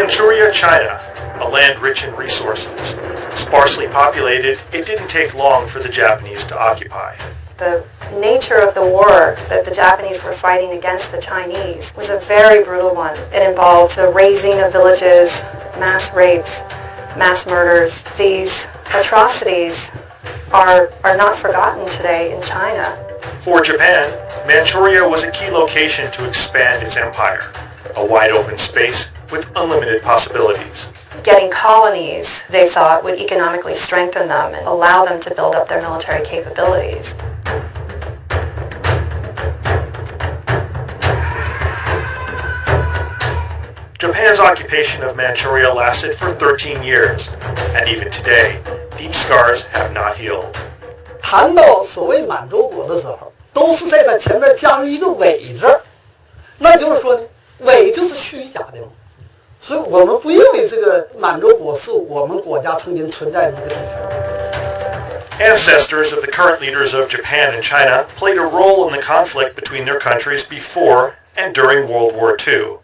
Manchuria, China, a land rich in resources. Sparsely populated, it didn't take long for the Japanese to occupy. The nature of the war that the Japanese were fighting against the Chinese was a very brutal one. It involved the razing of villages, mass rapes, mass murders. These atrocities are not forgotten today in China. For Japan, Manchuria was a key location to expand its empire, a wide open space with unlimited possibilities. Getting colonies, they thought, would economically strengthen them and allow them to build up their military capabilities. Japan's occupation of Manchuria lasted for 13 years, and even today, deep scars have not healed. 谈到所谓满洲国的时候，都是在它前面加入一个伪字，那就是说呢，伪就是虚假的嘛。所以我们不认为这个满洲国是我们国家曾经存在的一个地方。 Ancestors of the current leaders of Japan and China played a role in the conflict between their countries before and during World War II.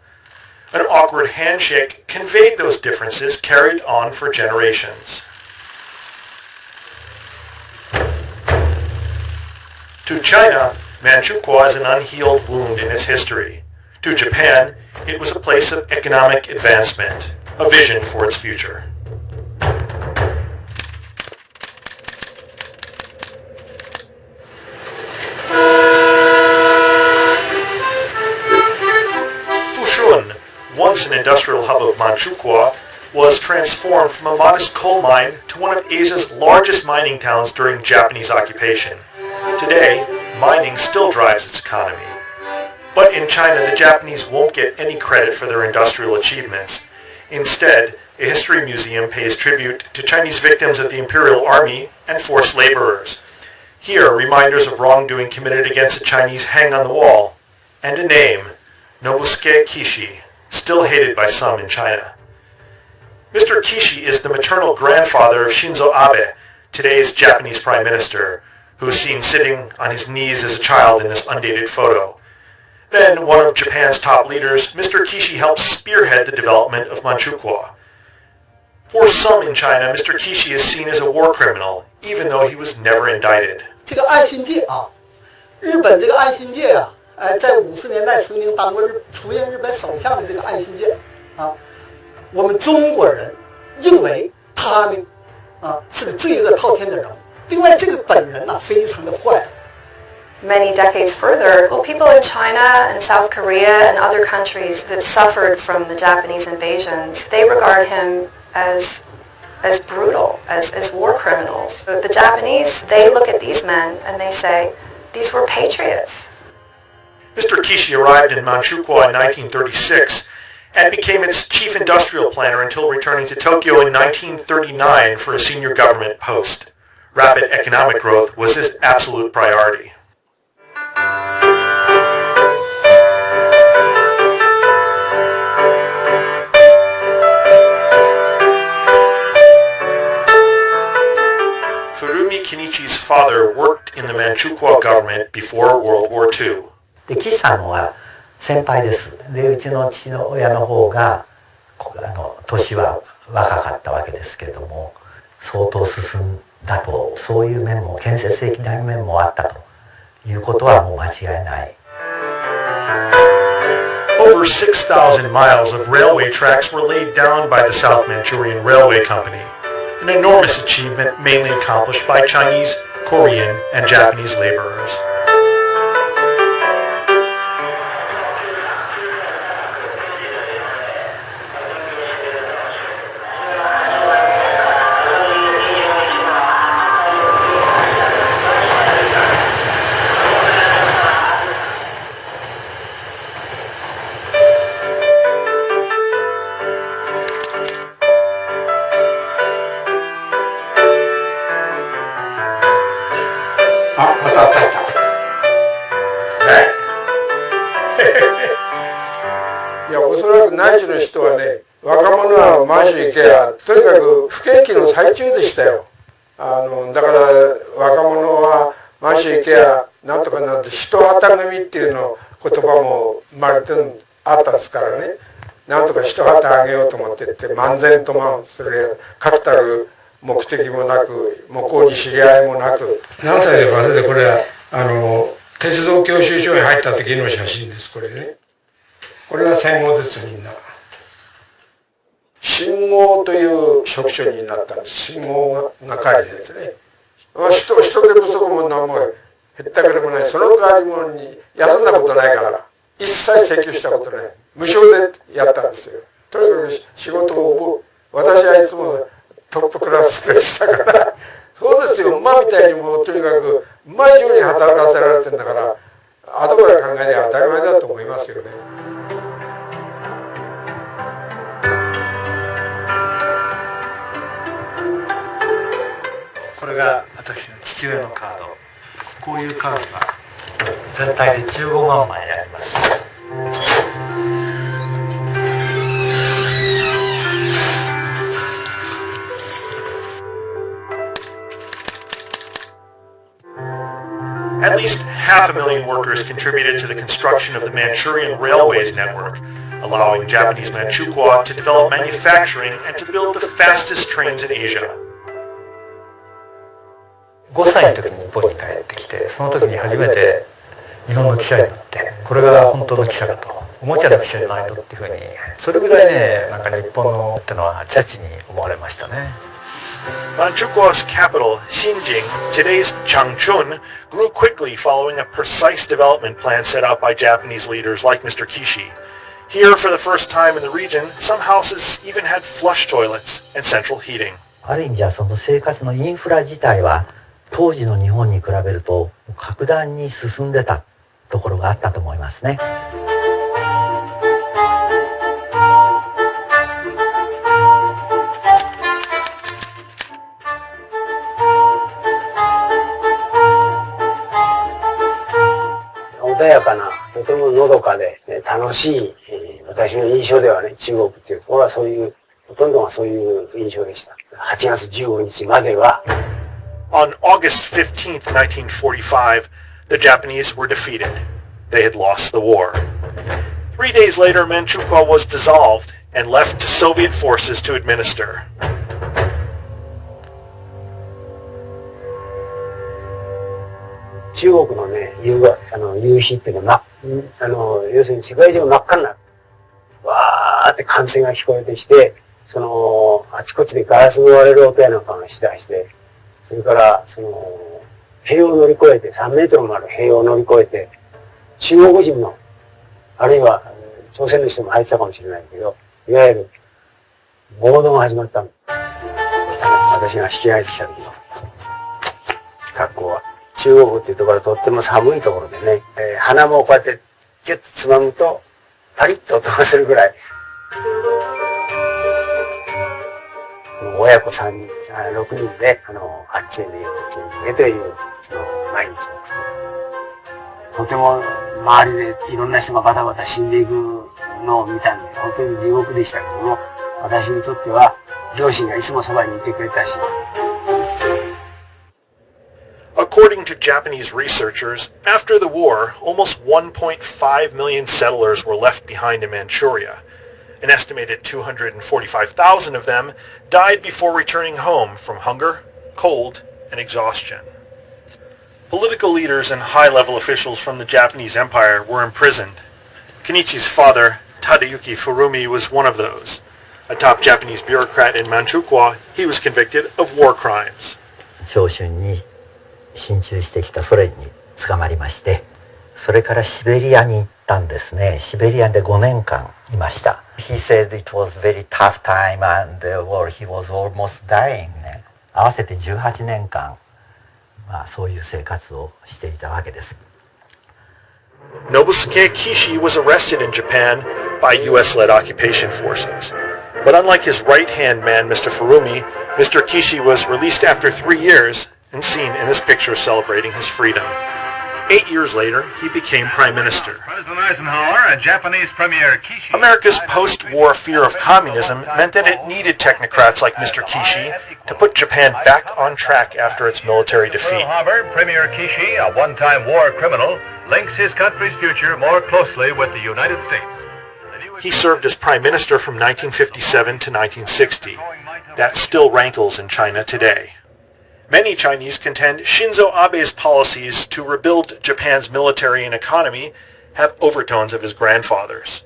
An awkward handshake conveyed those differences carried on for generations. To China, Manchukuo is an unhealed wound in its history. To Japan, it was a place of economic advancement, a vision for its future. Once an industrial hub of Manchukuo, was transformed from a modest coal mine to one of Asia's largest mining towns during Japanese occupation. Today, mining still drives its economy. But in China, the Japanese won't get any credit for their industrial achievements. Instead, a history museum pays tribute to Chinese victims of the Imperial Army and forced laborers. Here, reminders of wrongdoing committed against the Chinese hang on the wall, and a name, Nobusuke Kishi, still hated by some in China. Mr. Kishi is the maternal grandfather of Shinzo Abe, today's Japanese Prime Minister, who is seen sitting on his knees as a child in this undated photo. Then, one of Japan's top leaders, Mr. Kishi helped spearhead the development of Manchukuo. For some in China, Mr. Kishi is seen as a war criminal, even though he was never indicted. 这个岸信介啊，日本这个岸信介啊。在50年代曾经当过出任日本首相的这个岸信介啊，我们中国人认为他呢是个罪恶滔天的人物。另外，这个本人呢非常的坏。Many decades further, people in China and South Korea and other countries that suffered from the Japanese invasions, they regard him as brutal, as war criminals. The Japanese, they look at these men and they say, these were patriots. Mr. Kishi arrived in Manchukuo in 1936 and became its chief industrial planner until returning to Tokyo in 1939 for a senior government post. Rapid economic growth was his absolute priority. Furumi Kenichi's father worked in the Manchukuo government before World War II. で岸さんは先輩です。でうちの父の親の方が年は若かったわけですけれども、相当進んだと、そういう面も建設的な面もあったということはもう間違いない。Over 6,000 miles of railway tracks were laid down by the South Manchurian Railway Company, an enormous achievement mainly accomplished by Chinese, Korean, and Japanese laborers.いや、おそらく内地の人はね、若者は満州行けや、とにかく不景気の最中でしたよ。だから若者は満州行けや、なんとかなって人旗組みっていうの言葉も生まれてあったですからね。なんとか一旗あげようと思ってって漫然とする確たる目的もなく、向こうに知り合いもなく、何歳でか忘れて、これは鉄道教習所に入った時の写真です。これね、これが戦後です。みんな信号という職種になったんです。信号係ですね。人手不足も何も減ったくれもない。その代わりもに休んだことないから一切請求したことない。無償でやったんですよ。とにかく仕事を私はいつもトップクラスでしたからそうですよ。馬みたいにもうとにかく馬以上に働かせられてんだから、後から考えれば当たり前だと思いますよね。これが私の父親のカード。こういうカードが全体で15万枚あります。At least 500,000 workers contributed to the construction of the Manchurian Railways network, allowing Japanese Manchukuo to develop manufacturing and to build the fastest trains in Asia. 5歳の時に日本に帰ってきて、その時に初めて日本の汽車に乗って、これが本当の汽車だと、おもちゃの汽車じゃないとっていうふうに、それぐらいね、なんか日本のってのはチャチに思われましたね。Manchukuo's capital, Xinjing, today's Changchun, grew quickly following a precise development plan set out by Japanese leaders like Mr. Kishi. Here, for the first time in the region, some houses even had flush toilets and central heating. ある意味じゃその生活のインフラ自体は当時の日本に比べると格段に進んでたところがあったと思いますね。穏やかな、とてものどかで楽しい、私の印象ではね、中国っていうのはそういう、ほとんどがそういう印象でした。8月15日までは。On August 15th, 1945, the Japanese were defeated. They had lost the war. 3 days later, Manchukuo was dissolved and left to Soviet forces to administer. 中国のね、夕日っていうのは、要するに世界中が真っ赤になる。わーって歓声が聞こえてきて、あちこちでガラスの割れる音やなんかがしだして、それから、塀を乗り越えて、3メートルもある塀を乗り越えて、中国人の、あるいは朝鮮の人も入ってたかもしれないけど、いわゆる暴動が始まったの。私が引き上げてきた時の格好は。中国っていうところはとっても寒いところでね、鼻もこうやってギュッとつまむとパリッと音がするぐらい。親子3人、6人で、あっちへ逃げ、こっちへ逃げという、毎日を送ってた。とても周りでいろんな人がバタバタ死んでいくのを見たんで、本当に地獄でしたけども、私にとっては両親がいつもそばにいてくれたし。According to Japanese researchers, after the war, almost 1.5 million settlers were left behind in Manchuria. An estimated 245,000 of them died before returning home from hunger, cold, and exhaustion. Political leaders and high-level officials from the Japanese Empire were imprisoned. Kenichi's father, Tadayuki Furumi, was one of those. A top Japanese bureaucrat in Manchukuo, he was convicted of war crimes. 長春に進駐してきたソ連に捕まりまして、それからシベリアに行ったんですね。シベリアで5年間いました。He said it was very tough time and he was almost dying ね。合わせて18年間、そういう生活をしていたわけです。Nobusuke Kishi was arrested in Japan by US-led occupation forces. But unlike his right-hand man, Mr. Furumi, Mr. Kishi was released after 3 years and seen in this picture celebrating his freedom. 8 years later, he became Prime Minister. President Eisenhower and Japanese Premier Kishi. America's post-war fear of communism meant that it needed technocrats like Mr. Kishi to put Japan back on track after its military defeat. Pearl Harbor, Premier Kishi, a one-time war criminal, links his country's future more closely with the United States. He served as prime minister from 1957 to 1960. That still rankles in China today. Many Chinese contend Shinzo Abe's policies to rebuild Japan's military and economy have overtones of his grandfather's.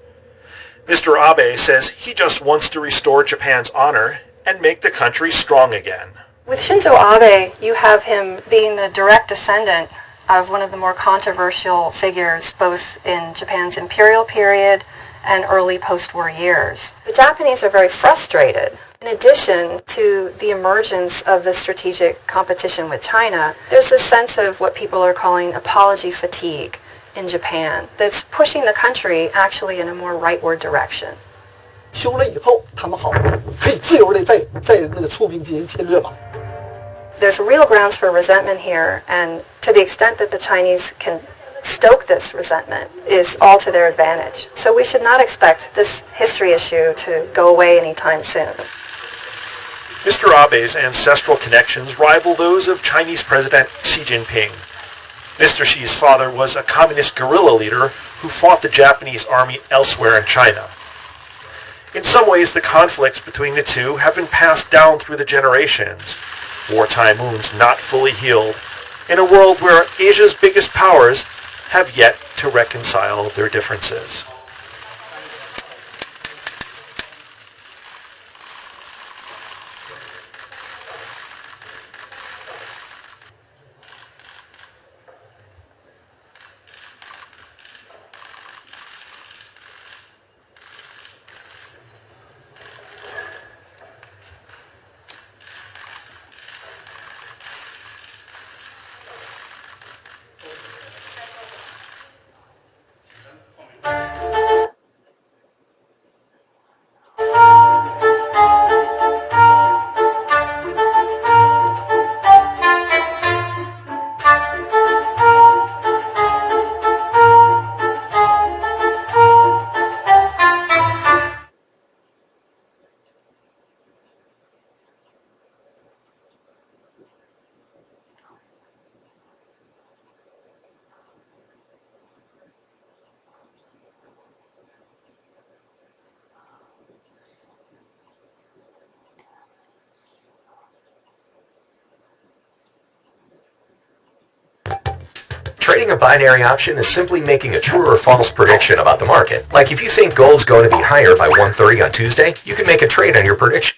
Mr. Abe says he just wants to restore Japan's honor and make the country strong again. With Shinzo Abe, you have him being the direct descendant of one of the more controversial figures both in Japan's imperial period and early post-war years. The Japanese are very frustrated. In addition to the emergence of the strategic competition with China, there's a sense of what people are calling apology fatigue in Japan that's pushing the country actually in a more rightward direction. 修了以后，他们好可以自由的在那个出兵进行侵略嘛。There's real grounds for resentment here, and to the extent that the Chinese can stoke this resentment is all to their advantage. So we should not expect this history issue to go away anytime soon. Mr. Abe's ancestral connections rival those of Chinese President Xi Jinping. Mr. Xi's father was a communist guerrilla leader who fought the Japanese army elsewhere in China. In some ways, the conflicts between the two have been passed down through the generations, wartime wounds not fully healed, in a world where Asia's biggest powers have yet to reconcile their differences. Trading a binary option is simply making a true or false prediction about the market. Like if you think gold's going to be higher by 1:30 on Tuesday, you can make a trade on your prediction.